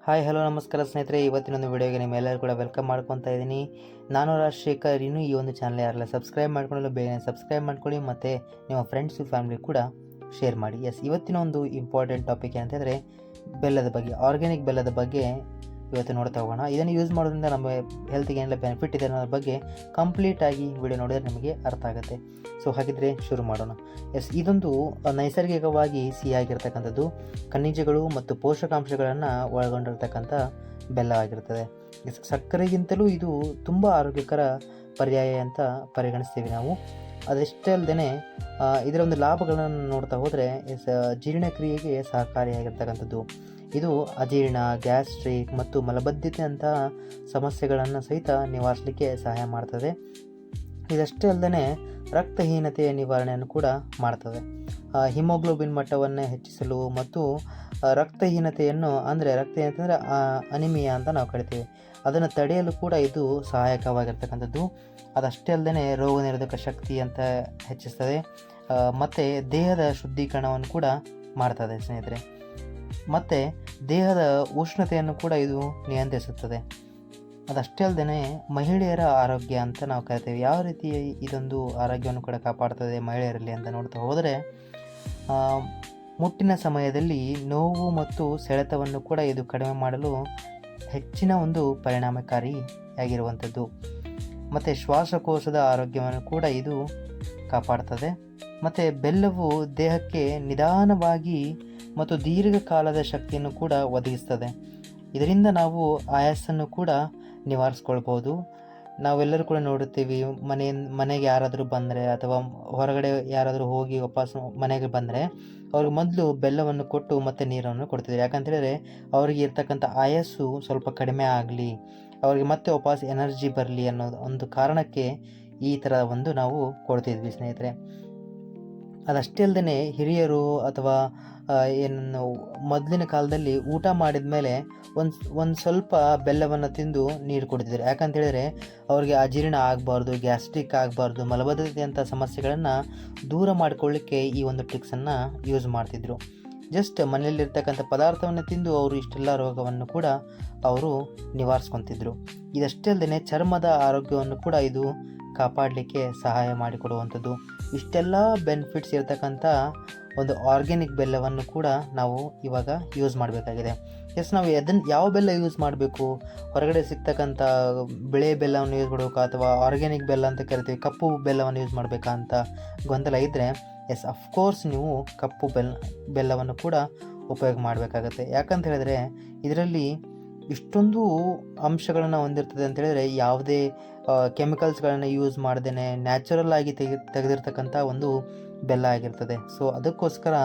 Hi hello ನಮಸ್ಕಾರ ಸ್ನೇಹಿತರೆ, ಇವತ್ತಿನೊಂದು ವಿಡಿಯೋಗೆ ನಿಮ್ಮೆಲ್ಲರೂ ಕೂಡ ವೆಲ್ಕಮ್ ಮಾಡ್ಕೊತಾ ಇದ್ದೀನಿ. ನಾನು ರಾಜಶೇಖರ್. ಇನ್ನೂ ಈ ಒಂದು ಚಾನಲ್ ಯಾರೆಲ್ಲ ಸಬ್ಸ್ಕ್ರೈಬ್ ಮಾಡ್ಕೊಳ್ಳಲು ಬೇಗನೆ ಸಬ್ಸ್ಕ್ರೈಬ್ ಮಾಡ್ಕೊಳ್ಳಿ ಮತ್ತು ನಿಮ್ಮ ಫ್ರೆಂಡ್ಸು ಫ್ಯಾಮಿಲಿ ಕೂಡ ಶೇರ್ ಮಾಡಿ. ಇವತ್ತಿನ ಒಂದು ಇಂಪಾರ್ಟೆಂಟ್ ಟಾಪಿಕ್ ಏನಂತಂದರೆ ಬೆಲ್ಲದ ಬಗ್ಗೆ, ಆರ್ಗ್ಯಾನಿಕ್ ಬೆಲ್ಲದ ಬಗ್ಗೆ ಇವತ್ತು ನೋಡ್ತಾ ಹೋಗೋಣ. ಇದನ್ನು ಯೂಸ್ ಮಾಡೋದ್ರಿಂದ ನಮ್ಮ ಹೆಲ್ತ್ಗೆ ಏನೆಲ್ಲ ಬೆನಿಫಿಟ್ ಇದೆ ಅನ್ನೋದ್ರ ಬಗ್ಗೆ ಕಂಪ್ಲೀಟಾಗಿ ವಿಡಿಯೋ ನೋಡಿದ್ರೆ ನಿಮಗೆ ಅರ್ಥ ಆಗುತ್ತೆ. ಸೊ ಹಾಗಿದ್ರೆ ಶುರು ಮಾಡೋಣ. ಇದೊಂದು ನೈಸರ್ಗಿಕವಾಗಿ ಸಿಹಿಯಾಗಿರ್ತಕ್ಕಂಥದ್ದು, ಖನಿಜಗಳು ಮತ್ತು ಪೋಷಕಾಂಶಗಳನ್ನು ಒಳಗೊಂಡಿರ್ತಕ್ಕಂಥ ಬೆಲ್ಲ ಆಗಿರ್ತದೆ. ಸಕ್ಕರೆಗಿಂತಲೂ ಇದು ತುಂಬ ಆರೋಗ್ಯಕರ ಪರ್ಯಾಯ ಅಂತ ಪರಿಗಣಿಸ್ತೀವಿ ನಾವು. ಅದಷ್ಟೇ ಅಲ್ಲದೆ ಇದರ ಒಂದು ಲಾಭಗಳನ್ನು ನೋಡ್ತಾ ಹೋದರೆ ಜೀರ್ಣಕ್ರಿಯೆಗೆ ಸಹಕಾರಿಯಾಗಿರ್ತಕ್ಕಂಥದ್ದು. ಇದು ಅಜೀರ್ಣ, ಗ್ಯಾಸ್ಟ್ರಿಕ್ ಮತ್ತು ಮಲಬದ್ಧತೆ ಅಂತಹ ಸಮಸ್ಯೆಗಳನ್ನು ಸಹಿತ ನಿವಾರಿಸಲಿಕ್ಕೆ ಸಹಾಯ ಮಾಡ್ತದೆ. ಇದಷ್ಟೇ ಅಲ್ಲದೆ ರಕ್ತಹೀನತೆಯ ನಿವಾರಣೆಯನ್ನು ಕೂಡ ಮಾಡ್ತದೆ. ಹಿಮೋಗ್ಲೋಬಿನ್ ಮಟ್ಟವನ್ನು ಹೆಚ್ಚಿಸಲು ಮತ್ತು ರಕ್ತಹೀನತೆಯನ್ನು ರಕ್ತಹೀನತೆ ಅಂದರೆ ಅನಿಮಿಯಾ ಅಂತ ನಾವು ಕರಿತೀವಿ, ಅದನ್ನು ತಡೆಯಲು ಕೂಡ ಇದು ಸಹಾಯಕವಾಗಿರ್ತಕ್ಕಂಥದ್ದು. ಅದಷ್ಟೇ ಅಲ್ಲದೆ ರೋಗ ನಿರೋಧಕ ಶಕ್ತಿ ಅಂತ ಹೆಚ್ಚಿಸ್ತದೆ ಮತ್ತು ದೇಹದ ಶುದ್ಧೀಕರಣವನ್ನು ಕೂಡ ಮಾಡ್ತದೆ ಸ್ನೇಹಿತರೆ. ಮತ್ತು ದೇಹದ ಉಷ್ಣತೆಯನ್ನು ಕೂಡ ಇದು ನಿಯಂತ್ರಿಸುತ್ತದೆ. ಅದಷ್ಟೇ ಅಲ್ಲದೆ ಮಹಿಳೆಯರ ಆರೋಗ್ಯ ಅಂತ ನಾವು ಕರಿತೇವೆ. ಯಾವ ರೀತಿ ಇದೊಂದು ಆರೋಗ್ಯವನ್ನು ಕೂಡ ಕಾಪಾಡ್ತದೆ ಮಹಿಳೆಯರಲ್ಲಿ ಅಂತ ನೋಡ್ತಾ ಹೋದರೆ, ಮುಟ್ಟಿನ ಸಮಯದಲ್ಲಿ ನೋವು ಮತ್ತು ಸೆಳೆತವನ್ನು ಕೂಡ ಇದು ಕಡಿಮೆ ಮಾಡಲು ಹೆಚ್ಚಿನ ಒಂದು ಪರಿಣಾಮಕಾರಿಯಾಗಿರುವಂಥದ್ದು. ಮತ್ತು ಶ್ವಾಸಕೋಶದ ಆರೋಗ್ಯವನ್ನು ಕೂಡ ಇದು ಕಾಪಾಡ್ತದೆ. ಮತ್ತು ಬೆಲ್ಲವು ದೇಹಕ್ಕೆ ನಿಧಾನವಾಗಿ ಮತ್ತು ದೀರ್ಘಕಾಲದ ಶಕ್ತಿಯನ್ನು ಕೂಡ ಒದಗಿಸ್ತದೆ. ಇದರಿಂದ ನಾವು ಆಯಾಸನ್ನು ಕೂಡ ನಿವಾರಿಸ್ಕೊಳ್ಬೋದು. ನಾವೆಲ್ಲರೂ ಕೂಡ ನೋಡುತ್ತೀವಿ, ಮನೆಗೆ ಯಾರಾದರೂ ಬಂದರೆ ಅಥವಾ ಹೊರಗಡೆ ಯಾರಾದರೂ ಹೋಗಿ ವಾಪಸ್ ಮನೆಗೆ ಬಂದರೆ ಅವ್ರಿಗೆ ಮೊದಲು ಬೆಲ್ಲವನ್ನು ಕೊಟ್ಟು ಮತ್ತು ನೀರನ್ನು ಕೊಡ್ತಿದ್ರು. ಯಾಕಂತೇಳಿದರೆ ಅವರಿಗೆ ಇರ್ತಕ್ಕಂಥ ಆಯಸ್ಸು ಸ್ವಲ್ಪ ಕಡಿಮೆ ಆಗಲಿ, ಅವರಿಗೆ ಮತ್ತೆ ವಾಪಸ್ ಎನರ್ಜಿ ಬರಲಿ ಅನ್ನೋ ಒಂದು ಕಾರಣಕ್ಕೆ ಈ ಥರ ಒಂದು ನಾವು ಕೊಡ್ತಿದ್ವಿ ಸ್ನೇಹಿತರೆ. ಅದಷ್ಟೇ ಅಲ್ಲದೆ ಹಿರಿಯರು ಅಥವಾ ಏನು ಮೊದಲಿನ ಕಾಲದಲ್ಲಿ ಊಟ ಮಾಡಿದ ಮೇಲೆ ಒಂದು ಸ್ವಲ್ಪ ಬೆಲ್ಲವನ್ನು ತಿಂದು ನೀರು ಕುಡಿತಿದ್ರು. ಯಾಕಂತೇಳಿದರೆ ಅವ್ರಿಗೆ ಅಜೀರ್ಣ ಆಗಬಾರ್ದು, ಗ್ಯಾಸ್ಟ್ರಿಕ್ ಆಗಬಾರ್ದು, ಮಲಬದ್ಧತೆ ಅಂಥ ಸಮಸ್ಯೆಗಳನ್ನು ದೂರ ಮಾಡಿಕೊಳ್ಳಿಕ್ಕೆ ಈ ಒಂದು ಟ್ರಿಕ್ಸನ್ನು ಯೂಸ್ ಮಾಡ್ತಿದ್ರು. ಜಸ್ಟ್ ಮನೆಯಲ್ಲಿರ್ತಕ್ಕಂಥ ಪದಾರ್ಥವನ್ನು ತಿಂದು ಅವರು ಇಷ್ಟೆಲ್ಲ ರೋಗವನ್ನು ಕೂಡ ಅವರು ನಿವಾರಿಸ್ಕೊತಿದ್ರು. ಇದಷ್ಟೇ ಅಲ್ಲದೆ ಚರ್ಮದ ಆರೋಗ್ಯವನ್ನು ಕೂಡ ಇದು ಕಾಪಾಡಲಿಕ್ಕೆ ಸಹಾಯ ಮಾಡಿಕೊಡುವಂಥದ್ದು. ಇಷ್ಟೆಲ್ಲ ಬೆನಿಫಿಟ್ಸ್ ಇರತಕ್ಕಂಥ ಒಂದು ಆರ್ಗ್ಯಾನಿಕ್ ಬೆಲ್ಲವನ್ನು ಕೂಡ ನಾವು ಇವಾಗ ಯೂಸ್ ಮಾಡಬೇಕಾಗಿದೆ. ನಾವು ಯಾವ ಬೆಲ್ಲ ಯೂಸ್ ಮಾಡಬೇಕು, ಹೊರಗಡೆ ಸಿಗ್ತಕ್ಕಂಥ ಬಿಳೆ ಬೆಲ್ಲವನ್ನು ಯೂಸ್ ಮಾಡಬೇಕಾ ಅಥವಾ ಆರ್ಗ್ಯಾನಿಕ್ ಬೆಲ್ಲ ಅಂತ ಕರಿತೀವಿ ಕಪ್ಪು ಬೆಲ್ಲವನ್ನು ಯೂಸ್ ಮಾಡಬೇಕಾ ಅಂತ ಗೊಂದಲ ಇದ್ದರೆ, ಅಫ್ಕೋರ್ಸ್ ನೀವು ಕಪ್ಪು ಬೆಲ್ಲವನ್ನು ಕೂಡ ಉಪಯೋಗ ಮಾಡಬೇಕಾಗತ್ತೆ. ಯಾಕಂತ ಹೇಳಿದ್ರೆ ಇದರಲ್ಲಿ ಇಷ್ಟೊಂದು ಅಂಶಗಳನ್ನು ಹೊಂದಿರ್ತದೆ ಅಂತೇಳಿದರೆ ಯಾವುದೇ ಕೆಮಿಕಲ್ಸ್ಗಳನ್ನು ಯೂಸ್ ಮಾಡ್ದೇ ನ್ಯಾಚುರಲ್ ಆಗಿ ತೆಗೆದಿರ್ತಕ್ಕಂಥ ಒಂದು ಬೆಲ್ಲ ಆಗಿರ್ತದೆ. ಸೊ ಅದಕ್ಕೋಸ್ಕರ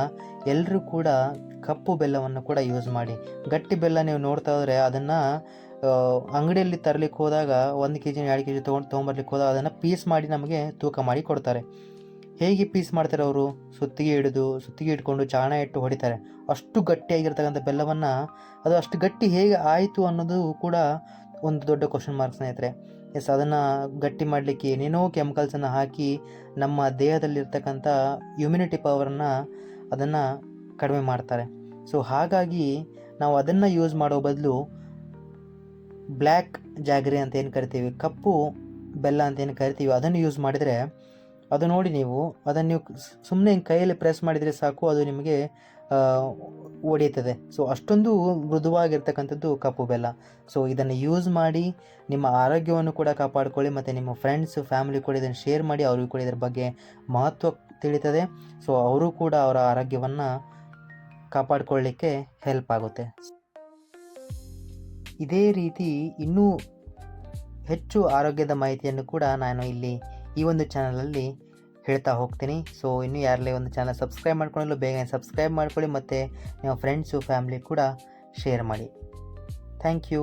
ಎಲ್ಲರೂ ಕೂಡ ಕಪ್ಪು ಬೆಲ್ಲವನ್ನು ಕೂಡ ಯೂಸ್ ಮಾಡಿ. ಗಟ್ಟಿ ಬೆಲ್ಲ ನೀವು ನೋಡ್ತಾ ಹೋದರೆ ಅದನ್ನು ಅಂಗಡಿಯಲ್ಲಿ ತರಲಿಕ್ಕೆ ಹೋದಾಗ 1 kg 2 kg ತೊಗೊಂಬರ್ಲಿಕ್ಕೆ ಹೋದಾಗ ಅದನ್ನು ಪೀಸ್ ಮಾಡಿ ನಮಗೆ ತೂಕ ಮಾಡಿ ಕೊಡ್ತಾರೆ. ಹೇಗೆ ಪೀಸ್ ಮಾಡ್ತಾರೆ ಅವರು? ಸುತ್ತಿಗೆ ಇಟ್ಕೊಂಡು ಚಾಣ ಇಟ್ಟು ಹೊಡಿತಾರೆ. ಅಷ್ಟು ಗಟ್ಟಿಯಾಗಿರ್ತಕ್ಕಂಥ ಬೆಲ್ಲವನ್ನು ಅದು ಅಷ್ಟು ಗಟ್ಟಿ ಹೇಗೆ ಆಯಿತು ಅನ್ನೋದು ಕೂಡ ಒಂದು ದೊಡ್ಡ ಕ್ವಶನ್ ಮಾರ್ಕ್ ಸ್ನೇಹಿತರೆ. ಅದನ್ನು ಗಟ್ಟಿ ಮಾಡಲಿಕ್ಕೆ ಏನೇನೋ ಕೆಮಿಕಲ್ಸನ್ನು ಹಾಕಿ ನಮ್ಮ ದೇಹದಲ್ಲಿರ್ತಕ್ಕಂಥ ಇಮ್ಯುನಿಟಿ ಪವರನ್ನು ಅದನ್ನು ಕಡಿಮೆ ಮಾಡ್ತಾರೆ. ಸೊ ಹಾಗಾಗಿ ನಾವು ಅದನ್ನು ಯೂಸ್ ಮಾಡೋ ಬದಲು ಬ್ಲ್ಯಾಕ್ ಜಾಗರಿ ಅಂತ ಏನು ಕರಿತೀವಿ, ಕಪ್ಪು ಬೆಲ್ಲ ಅಂತ ಏನು ಕರಿತೀವಿ, ಅದನ್ನು ಯೂಸ್ ಮಾಡಿದರೆ ಅದು ನೋಡಿ ಅದನ್ನು ನೀವು ಸುಮ್ಮನೆ ಕೈಯಲ್ಲಿ ಪ್ರೆಸ್ ಮಾಡಿದರೆ ಸಾಕು, ಅದು ನಿಮಗೆ ಒಡೆಯುತ್ತದೆ. ಸೊ ಅಷ್ಟೊಂದು ಮೃದುವಾಗಿರ್ತಕ್ಕಂಥದ್ದು ಕಪ್ಪು ಬೆಲ್ಲ. ಸೊ ಇದನ್ನು ಯೂಸ್ ಮಾಡಿ ನಿಮ್ಮ ಆರೋಗ್ಯವನ್ನು ಕೂಡ ಕಾಪಾಡಿಕೊಳ್ಳಿ ಮತ್ತು ನಿಮ್ಮ ಫ್ರೆಂಡ್ಸ್ ಫ್ಯಾಮಿಲಿ ಕೂಡ ಇದನ್ನು ಶೇರ್ ಮಾಡಿ, ಅವ್ರಿಗೂ ಕೂಡ ಇದರ ಬಗ್ಗೆ ಮಹತ್ವ ತಿಳಿತದೆ. ಸೊ ಅವರು ಕೂಡ ಅವರ ಆರೋಗ್ಯವನ್ನು ಕಾಪಾಡಿಕೊಳ್ಳಲಿಕ್ಕೆ ಹೆಲ್ಪ್ ಆಗುತ್ತೆ. ಇದೇ ರೀತಿ ಇನ್ನೂ ಹೆಚ್ಚು ಆರೋಗ್ಯದ ಮಾಹಿತಿಯನ್ನು ಕೂಡ ನಾನು ಇಲ್ಲಿ ಈ ಒಂದು ಚಾನಲಲ್ಲಿ ಹೇಳ್ತಾ ಹೋಗ್ತೀನಿ. ಸೊ ಇನ್ನೂ ಯಾರಲ್ಲೇ ಒಂದು ಚಾನಲ್ ಸಬ್ಸ್ಕ್ರೈಬ್ ಮಾಡ್ಕೊಳ್ಳಲು ಬೇಗನೆ ಸಬ್ಸ್ಕ್ರೈಬ್ ಮಾಡ್ಕೊಳ್ಳಿ ಮತ್ತು ನಿಮ್ಮ ಫ್ರೆಂಡ್ಸು ಫ್ಯಾಮಿಲಿ ಕೂಡ ಶೇರ್ ಮಾಡಿ. Thank you.